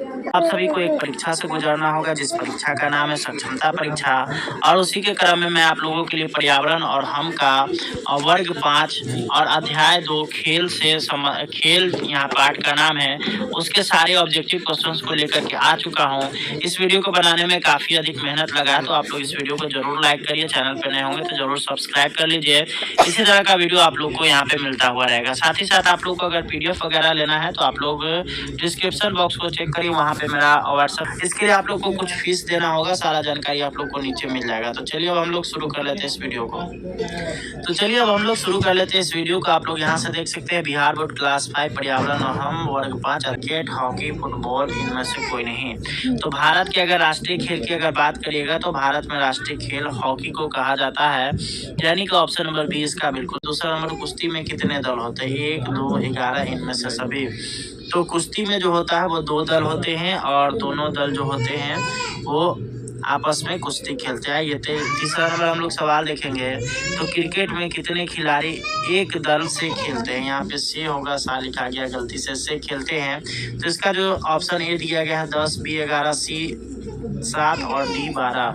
आप सभी को एक परीक्षा से गुजरना होगा, जिस परीक्षा का नाम है सक्षमता परीक्षा। और उसी के क्रम में मैं आप लोगों के लिए पर्यावरण और हम का वर्ग 5 और अध्याय 2 खेल से खेल यहाँ पाठ का नाम है, उसके सारे ऑब्जेक्टिव क्वेश्चंस को लेकर के आ चुका हूँ। इस वीडियो को बनाने में काफी अधिक मेहनत लगा है, तो आप लोग इस वीडियो को जरूर लाइक करिए। चैनल पर नए होंगे तो जरूर सब्सक्राइब कर लीजिए। इसी तरह का वीडियो आप लोग को यहाँ पे मिलता हुआ रहेगा। साथ ही साथ आप लोग को अगर पीडीएफ वगैरह लेना है तो आप लोग डिस्क्रिप्शन बॉक्स को चेक करिए, वहाँ पे मेरा व्हाट्सएप, इसके लिए आप लोग को कुछ फीस देना होगा। सारा जानकारी आप लोग को नीचे मिल जाएगा। तो चलिए अब हम लोग शुरू कर लेते हैं इस वीडियो को। इस वीडियो को आप लोग यहाँ से देख सकते हैं, बिहार बोर्ड क्लास 5 पर्यावरण और हम वर्ग 5 क्रिकेट, हॉकी, फुटबॉल, इनमें से कोई नहीं। तो भारत के अगर राष्ट्रीय खेल की अगर बात करिएगा तो भारत में राष्ट्रीय खेल हॉकी को कहा जाता है, यानी कि ऑप्शन नंबर बी इसका बिल्कुल। दूसरा नंबर, कुश्ती में कितने दल होते हैं? 1, 2, 11, इनमें से सभी। तो कुश्ती में जो होता है वो 2 दल होते हैं और दोनों दल जो होते हैं वो आपस में कुश्ती खेलते हैं। ये तीसरा नंबर हम लोग सवाल देखेंगे, तो क्रिकेट में कितने खिलाड़ी एक दल से खेलते हैं? यहाँ पे से होगा, सा लिखा गया गलती से खेलते हैं। तो इसका जो ऑप्शन ए दिया गया है 10, बी 11, सी 7 और डी 12।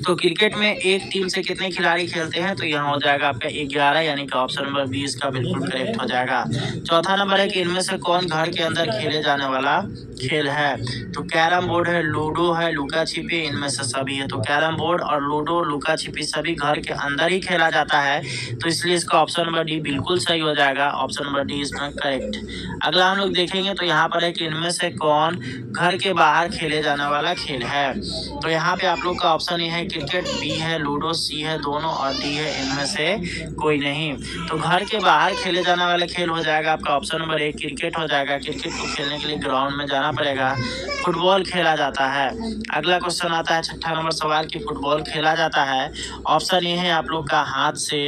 तो क्रिकेट में एक टीम से कितने खिलाड़ी खेलते हैं? तो यहाँ हो जाएगा आपका 11, यानी कि ऑप्शन नंबर 20 का बिल्कुल करेक्ट हो जाएगा। चौथा नंबर है कि इनमें से कौन घर के अंदर खेले जाने वाला खेल है? तो कैरम बोर्ड है, लूडो है, लुका छिपी, इनमें से सभी है। तो कैरम बोर्ड और लूडो, लुका छिपी सभी घर के अंदर ही खेला जाता है, तो इसलिए इसका ऑप्शन नंबर डी बिल्कुल सही हो जाएगा। ऑप्शन नंबर डी इसमें करेक्ट। अगला हम लोग देखेंगे तो यहाँ पर है कि इनमें से कौन घर के बाहर खेले जाने वाला खेल है? तो यहाँ पे आप लोग का ऑप्शन ये है क्रिकेट, बी है लूडो, सी है दोनों और डी है इनमें से कोई नहीं। तो घर के बाहर खेले जाने वाला खेल हो जाएगा आपका ऑप्शन नंबर 1 क्रिकेट हो जाएगा। क्रिकेट को खेलने के लिए ग्राउंड में जाना पड़ेगा। फुटबॉल खेला जाता है। अगला क्वेश्चन आता है छठा नंबर सवाल की फुटबॉल खेला जाता है। ऑप्शन ए है आप लोग का हाथ से,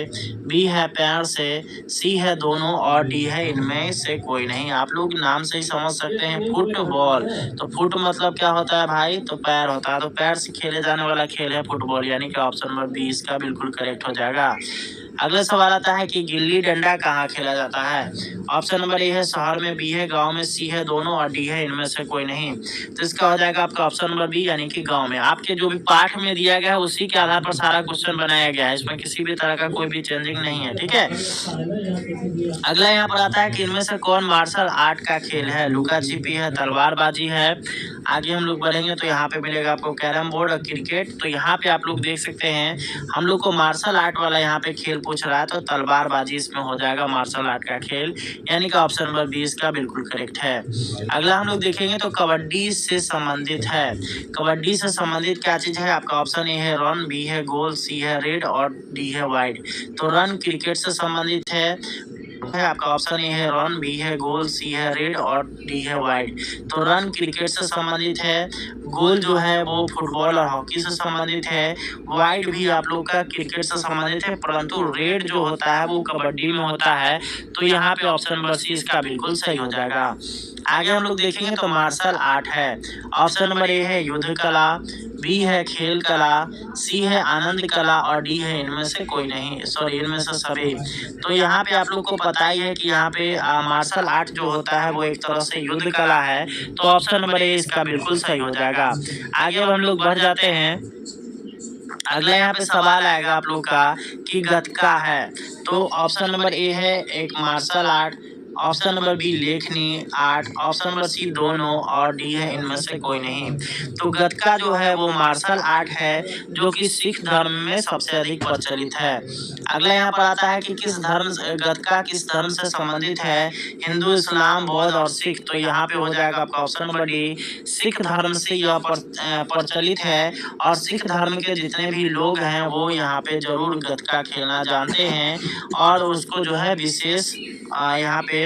बी है पैर से, सी है दोनों और डी है इनमें से कोई नहीं। आप लोग नाम से ही समझ सकते हैं फुटबॉल। तो फुट मतलब क्या होता है भाई? तो पैर होता है। तो पैर से खेले जाने वाला खेल है फुटबॉल, यानी कि ऑप्शन नंबर बी इसका बिल्कुल करेक्ट हो जाएगा। अगला सवाल आता है कि गिल्ली डंडा कहाँ खेला जाता है? ऑप्शन नंबर ए है शहर में, बी है गांव में, सी है दोनों और डी है इनमें से कोई नहीं। तो इसका हो जाएगा आपका ऑप्शन नंबर बी, यानी कि गांव में। आपके जो भी पाठ में दिया गया है उसी के आधार पर सारा क्वेश्चन बनाया गया है, इसमें किसी भी तरह का कोई भी चेंजिंग नहीं है, ठीक है। अगला यहाँ पर आता है कि इनमें से कौन मार्शल आर्ट का खेल है? लुका छिपी है, तलवारबाजी है। आगे हम लोग बढ़ेंगे तो यहाँ पे मिलेगा आपको कैरम बोर्ड और क्रिकेट। तो यहाँ पे आप लोग देख सकते हैं हम लोग को मार्शल आर्ट वाला यहाँ पे खेल पूछ रहा है, तो तलवारबाजी इसमें हो जाएगा मार्शल आर्ट का खेल, यानी कि ऑप्शन नंबर 20 का बिल्कुल करेक्ट है। अगला हम लोग देखेंगे तो कबड्डी से संबंधित है। कबड्डी से संबंधित क्या चीज है? आपका ऑप्शन ए है रन, बी है गोल, सी है रेड और डी है वाइड। तो रन क्रिकेट से संबंधित है आपका ऑप्शन ए है रन, बी है गोल, सी है रेड और डी है वाइड। तो रन क्रिकेट से संबंधित है, गोल जो है वो फुटबॉल और हॉकी से संबंधित है, वाइड भी आप लोग का क्रिकेट से संबंधित है, परंतु रेड जो होता है वो कबड्डी में होता है। तो यहाँ पे ऑप्शन नंबर सी इसका बिल्कुल सही हो जाएगा। आगे हम लोग देखेंगे तो मार्शल आर्ट है। ऑप्शन नंबर ए है युद्ध कला, बी है खेल कला, सी है आनंद कला और डी है इनमें से कोई नहीं, सॉरी इनमें से सभी। तो यहाँ पे आप लोग को पता ही है कि यहाँ पे मार्शल आर्ट जो होता है वो एक तरह से युद्ध कला है। तो ऑप्शन नंबर ए इसका बिल्कुल सही हो जाएगा। आगे अब हम लोग बढ़ जाते हैं। अगला यहाँ पे सवाल आएगा आप लोग का कि गतका है। तो ऑप्शन नंबर ए है एक martial art, option number B लेखनी आर्ट, ऑप्शन नंबर सी दोनों और डी है इनमें से कोई नहीं। तो गतका जो है वो मार्शल आर्ट है जो कि सिख धर्म में सबसे अधिक प्रचलित है। अगला यहाँ पर आता है कि गतका किस धर्म से संबंधित है? हिंदू, इस्लाम, बौद्ध और सिख। तो यहाँ पे हो जाएगा आपका ऑप्शन नंबर डी, सिख धर्म से यह प्रचलित है और सिख धर्म के जितने भी लोग हैं वो यहाँ पे जरूर गतका खेलना जानते हैं और उसको जो है विशेष यहाँ पे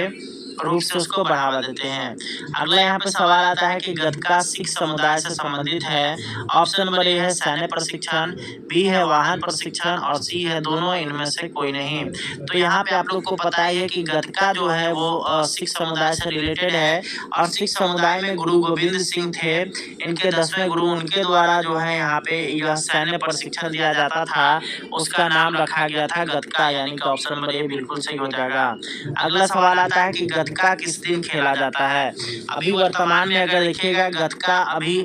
रूप से उसको बढ़ावा देते हैं। अगला यहाँ पे सवाल आता है कि गतका सिख समुदाय से संबंधित है। ऑप्शन नंबर ए है सैन्य प्रशिक्षण, बी है वाहन प्रशिक्षण और सी है दोनों इनमें से कोई नहीं। तो यहाँ पे आप लोग को पता ही है कि गतका जो है वो सिख समुदाय से रिलेटेड है और सिख समुदाय में गुरु गोविंद सिंह थे, इनके 10वें गुरु, उनके द्वारा जो है यहाँ पे यह सैन्य प्रशिक्षण दिया जाता था, उसका नाम रखा गया था गतका, यानी कि ऑप्शन नंबर ए बिल्कुल सही हो जाएगा। अगला सवाल आता है कि गतका किस दिन खेला जाता है। अभी वर्तमान में अगर देखिएगा गतका अभी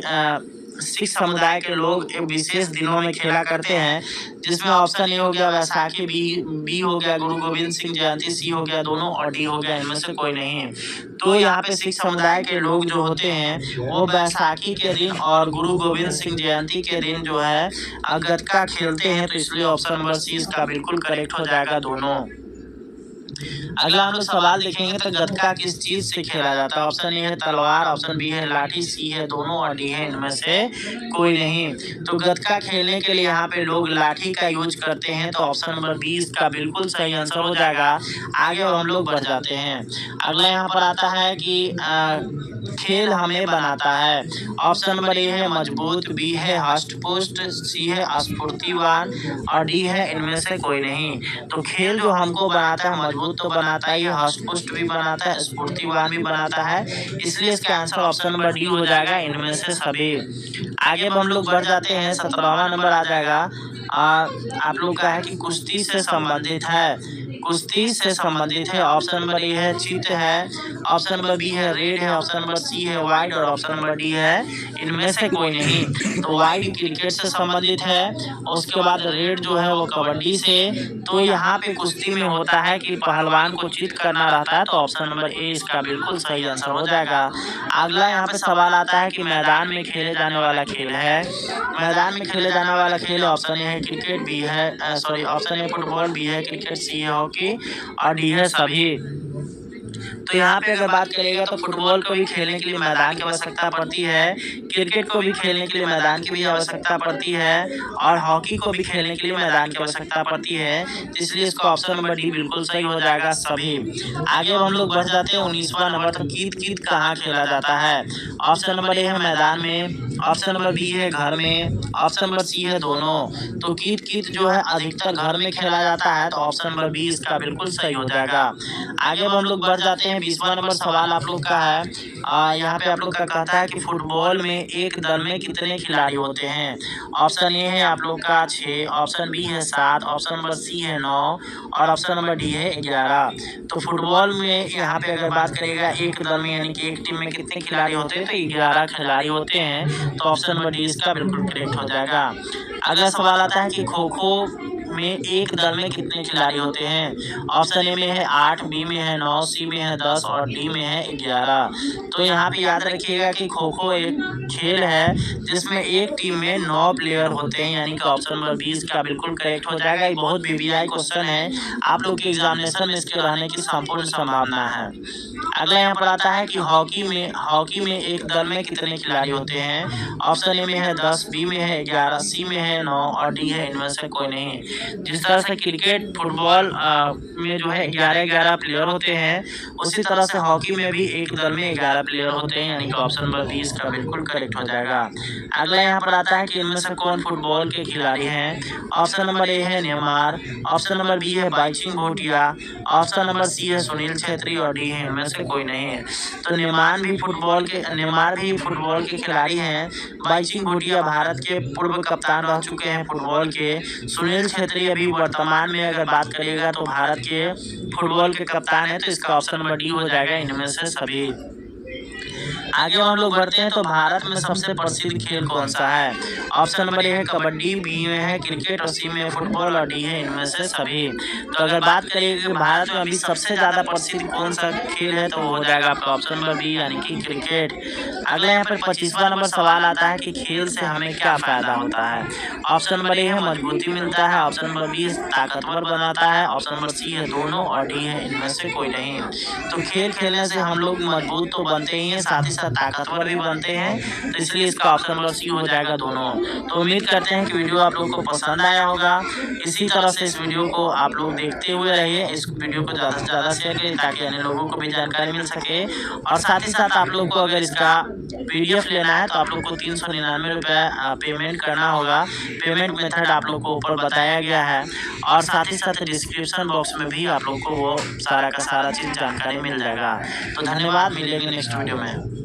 सिख समुदाय के लोग एक विशेष दिनों में खेला करते हैं, जिसमें ऑप्शन ए हो गया वैसाखी, बी हो गया गुरु गोविंद सिंह जयंती, सी हो गया दोनों और डी हो गया इनमें से कोई नहीं। तो यहाँ पे सिख समुदाय के लोग जो होते हैं वो बैसाखी के दिन और गुरु गोविंद सिंह जयंती के दिन जो है गतका खेलते हैं, तो इसलिए ऑप्शन नंबर सी इसका बिल्कुल करेक्ट हो जाएगा दोनों। अगला हम लोग सवाल देखेंगे तो गतका किस चीज से खेला जाता है। ऑप्शन ए है तलवार, ऑप्शन बी है लाठी, सी है दोनों और डी है इनमें से कोई नहीं। तो गतका खेलने के लिए यहाँ पे लोग लाठी का यूज करते हैं, तो ऑप्शन नंबर बी इसका बिल्कुल सही आंसर हो जाएगा। आगे और हम लोग बढ़ जाते हैं। अगला यहाँ पर आता है कि खेल हमें बनाता है। ऑप्शन नंबर ए है मजबूत, बी है हष्ट पुष्ट, सी है स्फूर्तिवान और डी है इनमें से कोई नहीं। तो खेल जो हमको बनाता है मजबूत तो बनाता है, ये हष्ट पुष्ट भी बनाता है, स्फूर्तिवान भी बनाता है, इसलिए इसका आंसर ऑप्शन नंबर डी हो जाएगा इनमें से सभी। आगे हम लोग बढ़ जाते हैं। 17वां नंबर आ जाएगा आप लोग का है कि कुश्ती से संबंधित है, कुश्ती से संबंधित है। ऑप्शन नंबर ए है चित है, ऑप्शन नंबर बी है रेड है, ऑप्शन नंबर सी है वाइट और ऑप्शन नंबर डी है इनमें से कोई नहीं। तो वाइट क्रिकेट से संबंधित है, उसके बाद रेड जो है वो कबड्डी से। तो यहाँ पे कुश्ती में होता है कि पहलवान को चित करना रहता है, तो ऑप्शन नंबर ए इसका बिल्कुल सही आंसर हो जाएगा। अगला यहाँ पे सवाल आता है कि मैदान में खेले जाने वाला खेल है, मैदान में खेले जाने वाला खेल ऑप्शन ए है क्रिकेट, बी है sorry option A football, B है क्रिकेट, सी है हॉकी और डी है सभी। तो यहाँ पे अगर बात करेगा तो फुटबॉल को भी खेलने के लिए मैदान की आवश्यकता पड़ती है, क्रिकेट को भी खेलने के लिए मैदान की भी आवश्यकता पड़ती है और हॉकी को भी खेलने के लिए मैदान की आवश्यकता पड़ती है, इसलिए इसका ऑप्शन नंबर डी बिल्कुल सही हो जाएगा सभी। आगे हम लोग बढ़ जाते हैं 19वां नंबर। तो कीत कीत कहाँ खेला जाता है। ऑप्शन नंबर ए है मैदान में, ऑप्शन नंबर बी है घर में, ऑप्शन नंबर सी है दोनों। तो कीत कीत जो है अधिकतर घर में खेला जाता है, तो ऑप्शन नंबर बी इसका बिल्कुल सही हो जाएगा। आगे हम लोग बढ़ जाते हैं। 20वां नंबर सवाल आप लोग का है, यहाँ पे आप लोग का कहता है कि फुटबॉल में एक दल में कितने खिलाड़ी होते हैं। ऑप्शन ए है आप लोग का 6, ऑप्शन बी है 7, ऑप्शन नंबर सी है 9 और ऑप्शन नंबर डी है 11। तो फुटबॉल में यहाँ पे अगर बात करेगा एक दल में यानी कि एक टीम में कितने खिलाड़ी होते हैं, तो 11 खिलाड़ी होते हैं, तो ऑप्शन नंबर डी इसका बिल्कुल करेक्ट हो जाएगा। अगला सवाल आता है कि खो खो में एक दल में कितने खिलाड़ी होते हैं। ऑप्शन ए में है 8, बी में है 9, सी में है 10 और डी में है 11। तो यहाँ पे याद रखिएगा कि खो खो एक खेल है जिसमें एक टीम में 9 प्लेयर होते हैं, यानी कि ऑप्शन नंबर 20 का बिल्कुल करेक्ट हो जाएगा। ये बहुत वीवीआई क्वेश्चन है, आप लोग के एग्जामिनेशन में इसके रहने की संपूर्ण संभावना है। अगला यहाँ पर आता है कि हॉकी में एक दल में कितने खिलाड़ी होते हैं। ऑप्शन ए में है 10, बी में है 11, सी में है 9 और डी है इनमें से कोई नहीं। जिस तरह से क्रिकेट फुटबॉल में जो है 11 प्लेयर होते हैं, उसी तरह से हॉकी में भी एक दल में 11 प्लेयर होते हैं, यानी कि ऑप्शन नंबर 20 का बिल्कुल करेक्ट हो जाएगा। अगला यहाँ पर आता है कि इनमें से कौन फुटबॉल के खिलाड़ी हैं। ऑप्शन नंबर ए है नेमार, ऑप्शन नंबर बी है बाइचिंग भूटिया, ऑप्शन नंबर सी है सुनील छेत्री और डी है इनमें से कोई नहीं है। तो नेमार भी फुटबॉल के खिलाड़ी हैं। बाइचिंग भूटिया भारत के पूर्व कप्तान रह चुके हैं फुटबॉल के। सुनील छेत्री अभी वर्तमान में अगर बात करिएगा तो भारत के फुटबॉल के कप्तान है, तो इसका ऑप्शन नंबर डी हो जाएगा इनमें से सभी। आगे हम लोग बढ़ते हैं। तो भारत में सबसे प्रसिद्ध खेल कौन सा है। ऑप्शन नंबर ए है कबड्डी, बी में है क्रिकेट और सी में है फुटबॉल और डी है इनमें से सभी। तो अगर बात करिए कि भारत में अभी सबसे ज्यादा प्रसिद्ध कौन सा खेल है, तो वो हो जाएगा आपका ऑप्शन नंबर बी यानी कि क्रिकेट। अगला यहाँ पर 25वां नंबर सवाल आता है कि खेल से हमें क्या फायदा होता है। ऑप्शन नंबर ए है मजबूती मिलता है, ऑप्शन नंबर बी ताकतवर बनाता है, ऑप्शन नंबर सी है दोनों और डी है इनमें से कोई नहीं। तो खेल खेलने से हम लोग मजबूत तो बनते ही हैं, साथ ही साथ ताकतवर भी बनते हैं, तो इसलिए इसका ऑप्शन नंबर सी हो जाएगा दोनों। तो उम्मीद करते हैं कि वीडियो आप लोगों को पसंद आया होगा। इसी तरह से इस वीडियो को आप लोग देखते हुए रहिए, इस वीडियो को ज़्यादा से ज़्यादा शेयर करें ताकि अन्य लोगों को भी जानकारी मिल सके। और साथ ही साथ आप लोग को अगर इसका PDF लेना है तो आप लोग को 399 रुपये पेमेंट करना होगा। पेमेंट मेथड आप लोग को ऊपर बताया गया है और साथ ही साथ डिस्क्रिप्शन बॉक्स में भी आप लोग को वो सारा का सारा चीज़ जानकारी मिल जाएगा। तो धन्यवाद, मिलेंगे नेक्स्ट वीडियो में।